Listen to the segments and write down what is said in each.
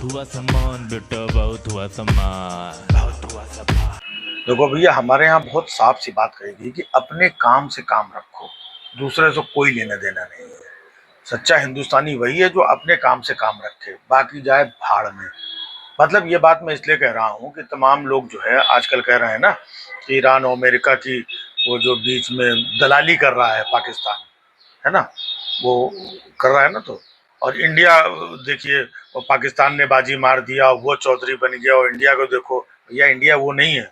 हुआ सामान बेटा, बहुत हुआ सामान, बहुत हुआ सामान। देखो भैया, हमारे यहाँ बहुत साफ सी बात कही गई कि अपने काम से काम रखो, दूसरे से कोई लेना देना नहीं है। सच्चा हिंदुस्तानी वही है जो अपने काम से काम रखे, बाकी जाए भाड़ में। मतलब ये बात मैं इसलिए कह रहा हूँ कि तमाम लोग जो है आजकल कह रहे हैं ना कि ईरान और अमेरिका की वो जो बीच में दलाली कर रहा है पाकिस्तान, है ना, वो कर रहा है ना। तो और इंडिया देखिए, वो पाकिस्तान ने बाजी मार दिया, वो चौधरी बन गया, और इंडिया को देखो। भैया, इंडिया वो नहीं है।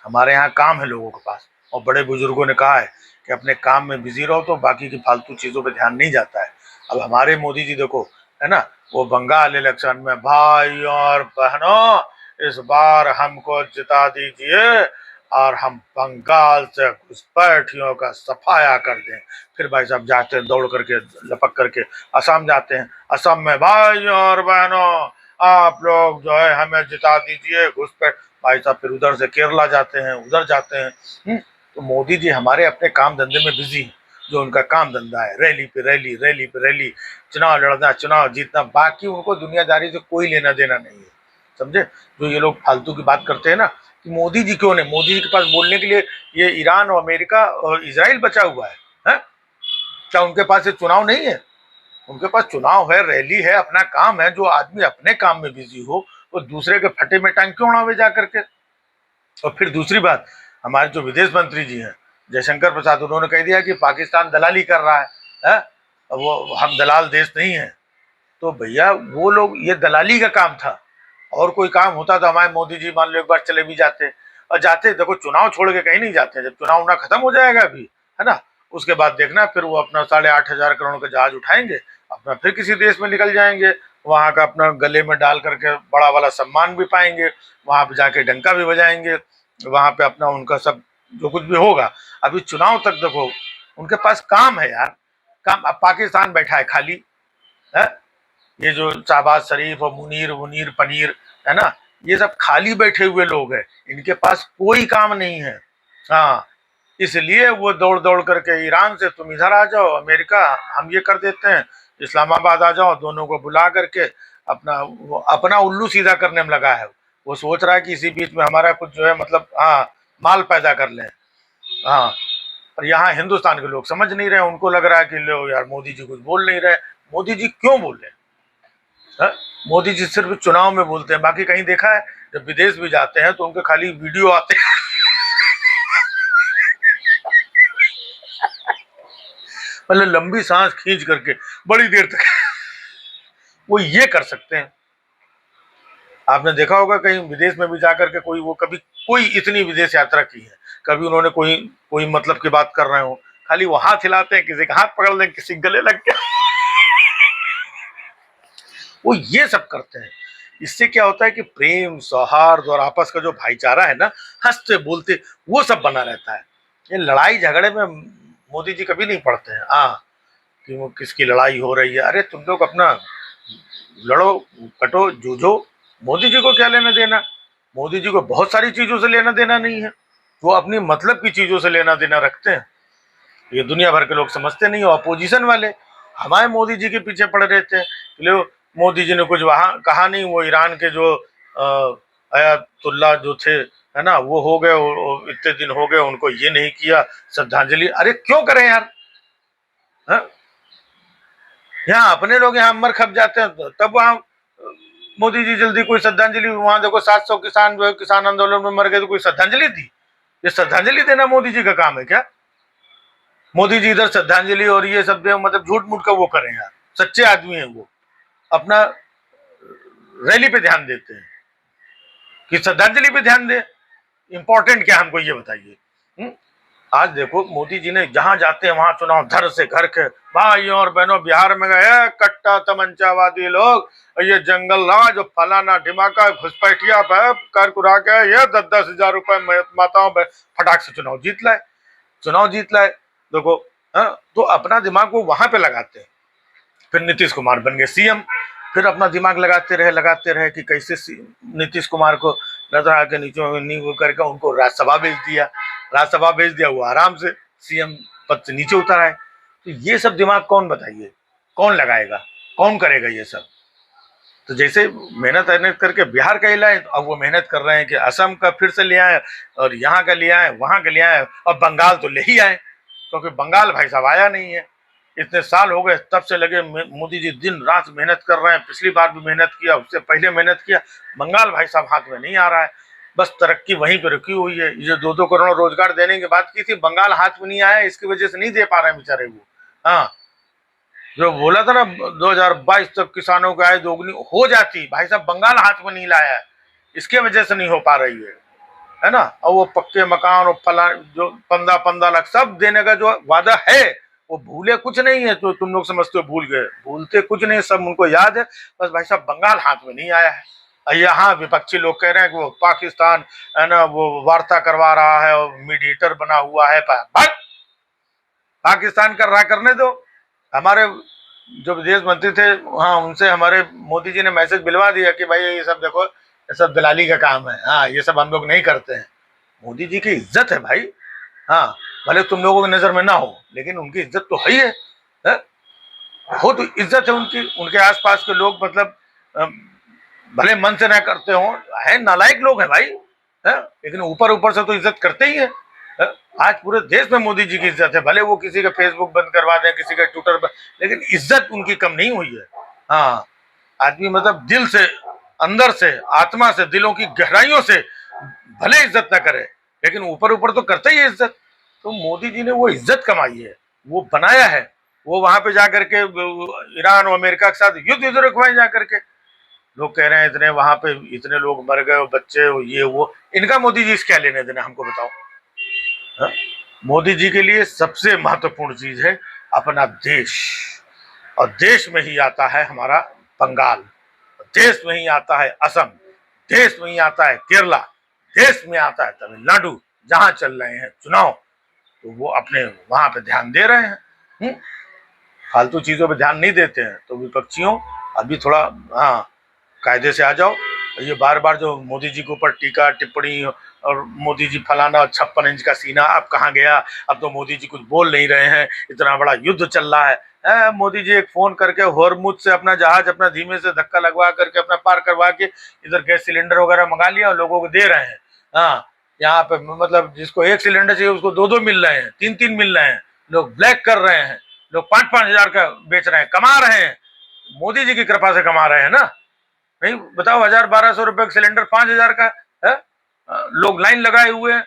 हमारे यहाँ काम है लोगों के पास, और बड़े बुजुर्गों ने कहा है कि अपने काम में बिजी रहो तो बाकी की फालतू चीज़ों पे ध्यान नहीं जाता है। अब हमारे मोदी जी देखो, है ना, वो बंगाल इलेक्शन में, भाई और बहनों इस बार हमको जिता दीजिए और हम बंगाल से घुसपैठियों का सफाया कर दें। फिर भाई साहब जाते हैं दौड़ करके, लपक करके असम जाते हैं। असम में भाई और बहनों आप लोग जो है हमें जिता दीजिए, घुसपैठ। भाई साहब फिर उधर से केरला जाते हैं, उधर जाते हैं। तो मोदी जी हमारे अपने काम धंधे में बिजी हैं। जो उनका काम धंधा है, रैली पे रैली, रैली पे रैली, चुनाव लड़ना, चुनाव जीतना, बाकी उनको दुनियादारी से कोई लेना देना नहीं है। समझे? जो ये लोग फालतू की बात करते हैं ना कि मोदी जी क्यों नहीं, मोदी जी के पास बोलने के लिए ये ईरान और अमेरिका और इसराइल बचा हुआ है? क्या उनके पास ये चुनाव नहीं है? उनके पास चुनाव है, रैली है, अपना काम है। जो आदमी अपने काम में बिजी हो वो दूसरे के फटे में टांग क्यों उड़ावे जा करके। और फिर दूसरी बात, हमारे जो विदेश मंत्री जी हैं जयशंकर प्रसाद, उन्होंने कह दिया कि पाकिस्तान दलाली कर रहा है? वो हम दलाल देश नहीं है। तो भैया वो लोग, ये दलाली का काम था। और कोई काम होता तो हमारे मोदी जी मान लो एक बार चले भी जाते। और जाते, देखो चुनाव छोड़ के कहीं नहीं जाते। जब चुनाव ना खत्म हो जाएगा अभी, है ना, उसके बाद देखना फिर वो अपना 8,500 करोड़ का जहाज उठाएंगे, अपना फिर किसी देश में निकल जाएंगे। वहां का अपना गले में डाल करके बड़ा वाला सम्मान भी पाएंगे, वहां पे जाके डंका भी बजाएंगे, वहां पे अपना उनका सब जो कुछ भी होगा। अभी चुनाव तक देखो उनके पास काम है यार, काम। अब पाकिस्तान बैठा है खाली, है। ये जो शहबाज शरीफ और मुनीर मुनीर पनीर, है ना, ये सब खाली बैठे हुए लोग हैं, इनके पास कोई काम नहीं है। हाँ, इसलिए वो दौड़ दौड़ करके ईरान से तुम इधर आ जाओ, अमेरिका हम ये कर देते हैं, इस्लामाबाद आ जाओ, दोनों को बुला करके अपना अपना उल्लू सीधा करने में लगा है। वो सोच रहा है कि इसी बीच में हमारा कुछ जो है मतलब, हाँ, माल पैदा कर लें। हाँ, और यहाँ हिंदुस्तान के लोग समझ नहीं रहे, उनको लग रहा है कि लो यार मोदी जी कुछ बोल नहीं रहे। मोदी जी क्यों बोल रहे हैं? मोदी जी सिर्फ चुनाव में बोलते हैं, बाकी कहीं देखा है? जब विदेश भी जाते हैं तो उनके खाली वीडियो आते हैं। मतलब लंबी सांस खींच करके बड़ी देर तक वो ये कर सकते हैं। आपने देखा होगा कहीं विदेश में भी जाकर के कोई, वो कभी कोई इतनी विदेश यात्रा की है, कभी उन्होंने कोई कोई मतलब की बात कर रहे हो, खाली वो हाथ हिलाते हैं, किसी का हाथ पकड़ लें, किसी गले लग के वो ये सब करते हैं। इससे क्या होता है कि प्रेम, सौहार्द और आपस का जो भाईचारा है ना, हंसते बोलते, वो सब बना रहता है। ये लड़ाई झगड़े में मोदी जी कभी नहीं पड़ते हैं। हाँ, कि वो किसकी लड़ाई हो रही है, अरे तुम लोग अपना लड़ो, कटो, जूझो। मोदी जी को क्या लेना देना? मोदी जी को बहुत सारी चीजों से लेना देना नहीं है, वो अपनी मतलब की चीजों से लेना देना रखते हैं। ये दुनिया भर के लोग समझते नहीं हो। अपोजिशन वाले हमारे मोदी जी के पीछे पड़े रहते हैं। लो, मोदी जी ने कुछ वहां कहा नहीं, वो ईरान के जो अयातुल्ला जो थे, है ना, वो हो गए, इतने दिन हो गए, उनको ये नहीं किया श्रद्धांजलि। अरे क्यों करें यार? है? यहाँ अपने लोग यहाँ मर खप जाते हैं, तब वहां मोदी जी जल्दी कोई श्रद्धांजलि। वहां देखो 700 किसान जो है किसान आंदोलन में मर गए, तो कोई श्रद्धांजलि दी? ये श्रद्धांजलि देना मोदी जी का काम है क्या? मोदी जी इधर श्रद्धांजलि और ये सब दे, मतलब झूठ मूठ का वो करें यार। सच्चे आदमी हैं वो, अपना रैली पे ध्यान देते हैं कि श्रद्धांजलि पे ध्यान दे। इंपॉर्टेंट क्या हमको ये बताइए। आज देखो मोदी जी ने जहां जाते हैं वहां चुनाव धर से घर के। भाइयों और बहनों, बिहार में गए कट्टा तमंचावादी लोग, ये जंगल राज और फलाना ढिमाका घुसपैठिया कर कुरा के ये 10-10 हजार रुपए माताओं पे फटाक से चुनाव जीत लाए, चुनाव जीत लाए। देखो, तो अपना दिमाग वो वहां पे लगाते हैं। फिर नीतीश कुमार बन गए सीएम, फिर अपना दिमाग लगाते रहे कि कैसे नीतीश कुमार को नजर आके नीचे नहीं वो करके उनको राज्यसभा भेज दिया। राज्यसभा भेज दिया, वो आराम से सीएम पद से नीचे उतर आए। तो ये सब दिमाग कौन बताइए, कौन लगाएगा, कौन करेगा ये सब? तो जैसे मेहनत करके बिहार का ही लाए, तो अब वो मेहनत कर रहे हैं कि असम का फिर से ले आए और यहाँ का ले आए, वहां का ले आए, और बंगाल तो ले ही आए, क्योंकि बंगाल भाई साहब आया नहीं है। इतने साल हो गए तब से लगे मोदी जी दिन रात मेहनत कर रहे हैं, पिछली बार भी मेहनत किया, उससे पहले मेहनत किया, बंगाल भाई साहब हाथ में नहीं आ रहा है। बस तरक्की वहीं पे रुकी हुई है। ये 2-2 करोड़ रोजगार देने की बात की थी, बंगाल हाथ में नहीं आया, इसकी वजह से नहीं दे पा रहे हैं बेचारे वो। हाँ, जो बोला था ना 2022 तक किसानों की आय दोगुनी हो जाती, भाई साहब बंगाल हाथ में नहीं लाया है, इसके वजह से नहीं हो पा रही है ना। और वो पक्के मकान और फला जो 15-15 लाख सब देने का जो वादा है, वो भूले कुछ नहीं है। तो तुम लोग समझते हो भूल गए, भूलते कुछ नहीं, सब उनको याद है। बस भाई साहब बंगाल हाथ में नहीं आया है। यहाँ विपक्षी लोग कह रहे हैं कि वो पाकिस्तान है ना, वो वार्ता करवा रहा है और मीडिएटर बना हुआ है। पाकिस्तान कर रहा, करने दो। हमारे जो विदेश मंत्री थे, हाँ, उनसे हमारे मोदी जी ने मैसेज दिलवा दिया कि भाई ये सब देखो, ये सब दलाली का काम है, हाँ, ये सब हम लोग नहीं करते हैं। मोदी जी की इज्जत है भाई, हाँ, भले तुम लोगों की नजर में ना हो, लेकिन उनकी इज्जत तो है ही है, बहुत इज्जत है उनकी। उनके आसपास के लोग मतलब भले मन से ना करते हो, है नालायक लोग हैं भाई, है, लेकिन ऊपर ऊपर से तो इज्जत करते ही है। आज पूरे देश में मोदी जी की इज्जत है, भले वो किसी का फेसबुक बंद करवा दें, किसी का ट्विटर बंद, लेकिन इज्जत उनकी कम नहीं हुई है। हाँ, आदमी मतलब दिल से, अंदर से, आत्मा से, दिलों की गहराइयों से भले इज्जत ना करे, लेकिन ऊपर ऊपर तो करते ही है इज्जत। तो मोदी जी ने वो इज्जत कमाई है, वो बनाया है। वो वहां पे जाकर के ईरान और अमेरिका के साथ युद्ध रखवाए जाकर के। लोग कह रहे हैं इतने वहां पे इतने लोग मर गए, बच्चे, ये वो, इनका मोदी जी से क्या लेने देना, हमको बताओ। हा? मोदी जी के लिए सबसे महत्वपूर्ण चीज है अपना देश, और देश में ही आता है हमारा बंगाल, देश में ही आता है असम, देश में ही आता है केरला, देश में आता है तमिलनाडु। जहां चल रहे हैं चुनाव, तो वो अपने वहां पे ध्यान दे रहे हैं, फालतू चीजों पे ध्यान नहीं देते हैं। तो विपक्षियों, अभी थोड़ा हाँ कायदे से आ जाओ। ये बार बार जो मोदी जी के ऊपर टीका टिप्पणी, और मोदी जी फलाना 56 इंच का सीना, अब कहाँ गया, अब तो मोदी जी कुछ बोल नहीं रहे हैं, इतना बड़ा युद्ध चल रहा है। मोदी जी एक फोन करके होर्मुज से अपना जहाज अपना धीमे से धक्का लगवा करके अपना पार करवा के इधर गैस सिलेंडर वगैरह मंगा लिया और लोगों को दे रहे हैं। हाँ, यहाँ पे मतलब जिसको 1 सिलेंडर चाहिए उसको 2-2 मिल रहे हैं, 3-3 मिल रहे हैं। लोग ब्लैक कर रहे हैं, लोग 5-5 हजार का बेच रहे हैं, कमा रहे हैं, मोदी जी की कृपा से कमा रहे हैं ना। नहीं बताओ, 1,000-1,200 रुपए का सिलेंडर 5,000 का है, लोग लाइन लगाए हुए हैं।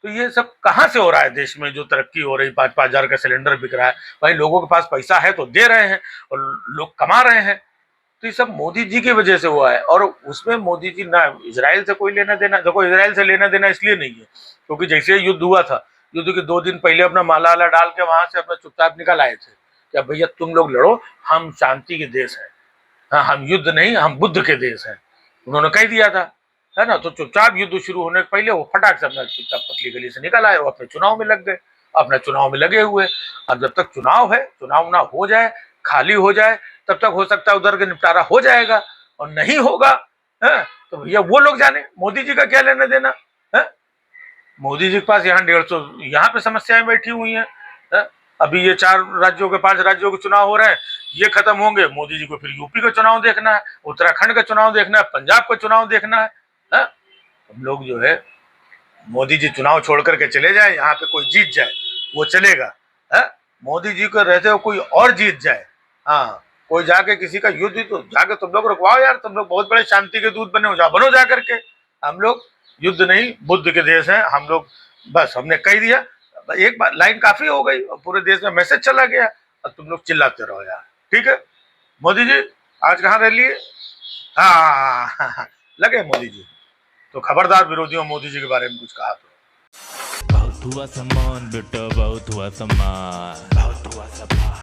तो ये सब कहाँ से हो रहा है देश में, जो तरक्की हो रही, 5-5 हजार का सिलेंडर बिक रहा है। भाई लोगों के पास पैसा है तो दे रहे हैं और लोग कमा रहे हैं। तो ये सब मोदी जी की वजह से हुआ है। और उसमें मोदी जी ना इजराइल से कोई लेना देना, देखो इजराइल से लेना देना इसलिए नहीं है क्योंकि जैसे युद्ध हुआ था, युद्ध के 2 दिन पहले अपना माला वाला डाल के वहां से अपना चुपचाप निकल आए थे कि भैया तुम लोग लड़ो, हम शांति के देश हैं, हाँ, हम युद्ध नहीं, हम बुद्ध के देश हैं, उन्होंने कह दिया था, है ना। तो चुपचाप युद्ध शुरू होने के पहले वो फटाक से अपना चुपचाप पतली गली से निकल आए, वो अपने चुनाव में लग गए, अपना चुनाव में लगे हुए। अब जब तक चुनाव है, चुनाव ना हो जाए, खाली हो जाए, तब तक हो सकता है उधर के निपटारा हो जाएगा, और नहीं होगा है तो भैया वो लोग जाने, मोदी जी का क्या लेना देना है। मोदी जी के पास यहाँ 150 यहाँ पे समस्याएं बैठी हुई हैं, है? अभी ये 4 राज्यों के 5 राज्यों के चुनाव हो रहे हैं, ये खत्म होंगे, मोदी जी को फिर यूपी का चुनाव देखना है, उत्तराखंड का चुनाव देखना है, पंजाब का चुनाव देखना है? हम लोग जो है, मोदी जी चुनाव छोड़ करके चले जाए, यहाँ पे कोई जीत जाए वो चलेगा, है? मोदी जी को रहते हो कोई और जीत जाए, हाँ, कोई जाके किसी का युद्ध, तो जाके तुम लोग रुकवाओ यार, तुम लोग बहुत बड़े शांति के दूत बने हो, जाओ बनो जा करके। हम लोग युद्ध नहीं, बुद्ध के देश हैं हम लोग, बस हमने कह दिया, एक बार लाइन काफी हो गई और पूरे देश में मैसेज चला गया, और तुम लोग चिल्लाते रहो यार, ठीक है। मोदी जी आज कहाँ रह लिए, हाँ लगे मोदी जी, तो खबरदार विरोधियों, मोदी जी के बारे में कुछ कहा तो। बहुत हुआ सम्मान बेटा, बहुत हुआ सम्मान, बहुत हुआ सम्मान।